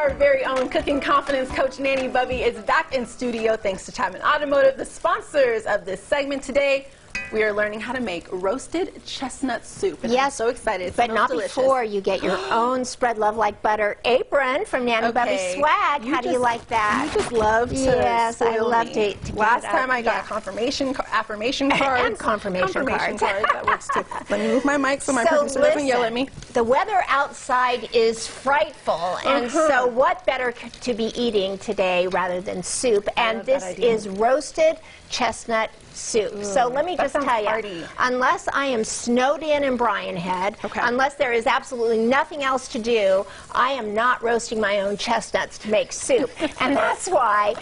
Our very own cooking confidence coach, Nanny Bubby, is back in studio thanks to Chapman Automotive, the sponsors of this segment today. We are learning how to make roasted chestnut soup. And I'm so excited. It but not delicious. Before you get your own spread love like butter apron from Nanny Bubby Swag. How do you like that? You just love to Yes, I love me. to Last time I got affirmation cards. And confirmation cards. That works too. Let me move my mic so my producer doesn't yell at me. The weather outside is frightful, and so what better to be eating today rather than soup? And this is roasted chestnut soup. So let me just tell you, unless I am snowed in Bryan Head, unless there is absolutely nothing else to do, I am not roasting my own chestnuts to make soup. And that's why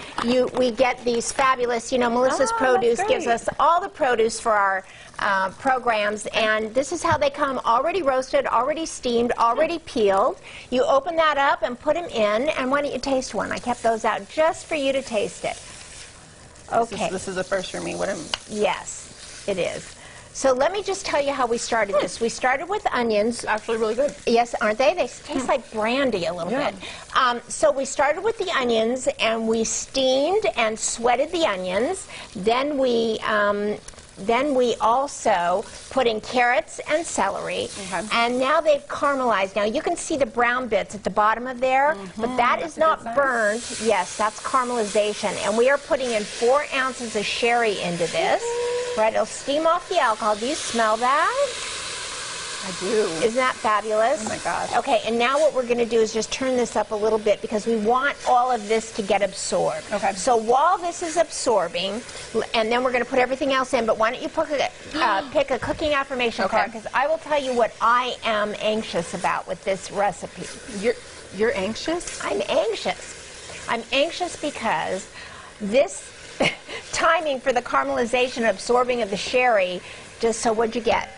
we get these fabulous, you know, Melissa's Produce gives us all the produce for our programs, and this is how they come, already roasted, already steamed, already peeled. You open that up and put them in, and why don't you taste one? I kept those out just for you to taste it. Okay. This is the first for me. Yes, it is. So let me just tell you how we started this. We started with onions. Actually really good. Yes, aren't they? They taste like brandy a little bit. So we started with the onions, and we steamed and sweated the onions. Then we also put in carrots and celery, and now they've caramelized. Now you can see the brown bits at the bottom of there, but that is not burned. Yes, that's caramelization, and we are putting in 4 ounces of sherry into this. Right, it'll steam off the alcohol. Do you smell that? I do. Isn't that fabulous? Oh my gosh. Okay, and now what we're going to do is just turn this up a little bit because we want all of this to get absorbed. Okay. So while this is absorbing, and then we're going to put everything else in, but why don't you pick a cooking affirmation card, because I will tell you what I am anxious about with this recipe. You're anxious? I'm anxious. I'm anxious because this timing for the caramelization and absorbing of the sherry. So what'd you get?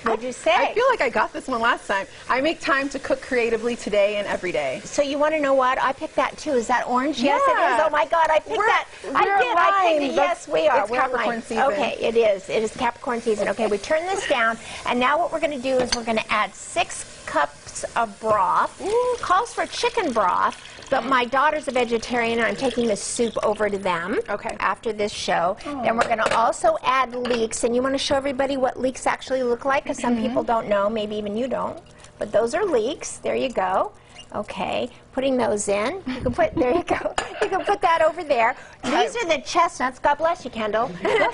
What'd you say? I feel like I got this one last time. I make time to cook creatively today and every day. So you want to know what? I picked that too. Is that orange? Yes, it is. Oh my God, I picked that. I picked it. Yes, we are. It's Capricorn season. Okay, it is. It is Capricorn season. Okay, we turn this down, and now what we're going to do is we're going to add 6 cups of broth. Calls for chicken broth. But my daughter's a vegetarian, and I'm taking the soup over to them after this show. Then we're going to also add leeks, and you want to show everybody what leeks actually look like, because some people don't know, maybe even you don't. But those are leeks. There you go. Okay, putting those in. You can put, there you go. You can put that over there. These are the chestnuts. God bless you, Kendall.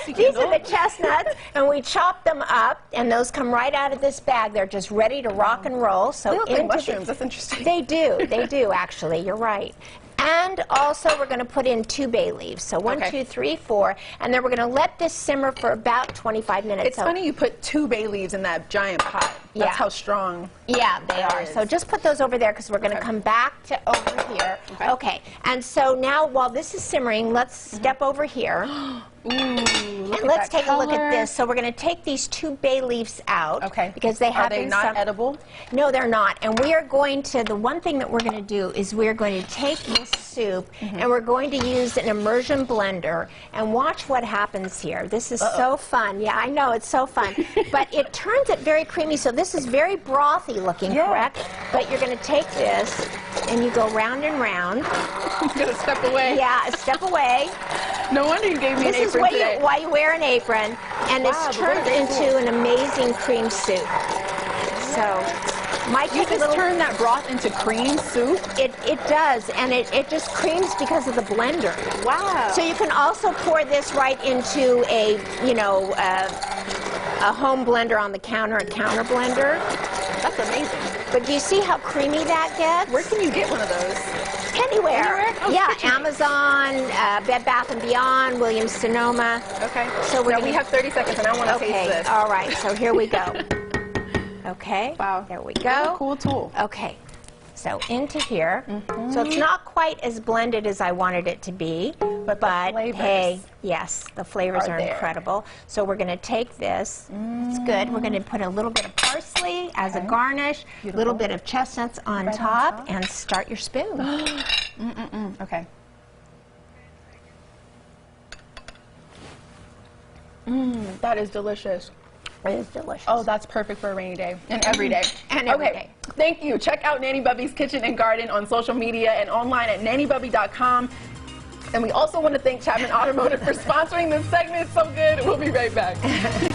These are the chestnuts, and we chop them up, and those come right out of this bag. They're just ready to rock and roll. So they look like mushrooms. That's interesting. They do, actually. You're right. And also, we're going to put in 2 bay leaves. So 1, 2, 3, 4. And then we're going to let this simmer for about 25 minutes. It's funny you put 2 bay leaves in that giant pot. That's how strong. Yeah, they are. So just put those over there because we're going to come back to over here. Okay. And so now, while this is simmering, let's step over here. And let's take a look at this. So we're going to take these 2 bay leaves out. Because they have been not edible? No, they're not. And we are going to, the one thing that we're going to do is we're going to take this soup and we're going to use an immersion blender and watch what happens here. This is so fun. Yeah, I know, it's so fun. But it turns it very creamy. So this is very brothy looking, correct? But you're going to take this and you go round and round. I'm going to step away. Yeah, step away. No wonder you gave me an apron today. This is why you wear an apron. And this turns into an amazing cream soup. So, you just turn that broth into cream soup? It does, and it just creams because of the blender. Wow. So you can also pour this right into a, you know, a home blender on the counter, a counter blender. That's amazing. But do you see how creamy that gets? Where can you get one of those? Anywhere. Oh, yeah, Amazon, Bed Bath & Beyond, Williams-Sonoma. Okay. So we have 30 seconds, and I want to taste this. All right, so here we go. Okay. Wow. There we go. What a cool tool. Okay. So into here. So it's not quite as blended as I wanted it to be, but hey, yes, the flavors are incredible. So we're going to take this. It's good. We're going to put a little bit of parsley as a garnish, a little bit of chestnuts on top, and start your spoon. Okay. That is delicious. It is delicious. Oh, that's perfect for a rainy day and every day. And every day. Thank you. Check out Nanny Bubby's Kitchen and Garden on social media and online at nannybubby.com. And we also want to thank Chapman Automotive for sponsoring this segment. It's so good. We'll be right back.